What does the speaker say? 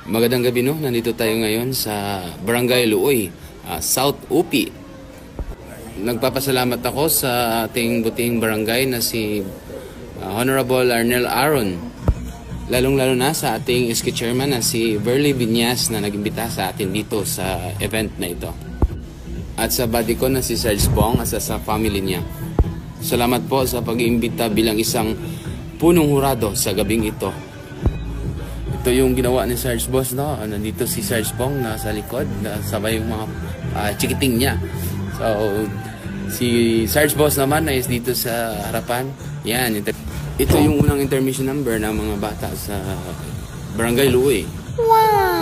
Magandang gabi, no? Nandito tayo ngayon sa Barangay Luoy, South Upi. Nagpapasalamat ako sa ating buting barangay na si Honorable Arnel Aaron. Lalong-lalo na sa ating SK Chairman na si Verly Viñas na nag-imbita sa atin dito sa event na ito. At sa buddy ko na si Sarge Bong at sa family niya. Salamat po sa pag-iimbita bilang isang punong hurado sa gabing ito. Ito yung ginawa ni Sarge Boss, no? Nandito si Sarge Bong nasa likod, sabay yung mga chikiting niya. So, si Sarge Boss naman ay dito sa harapan. Yan, ito yung unang intermission number ng mga bata sa Barangay Luoy. Wow!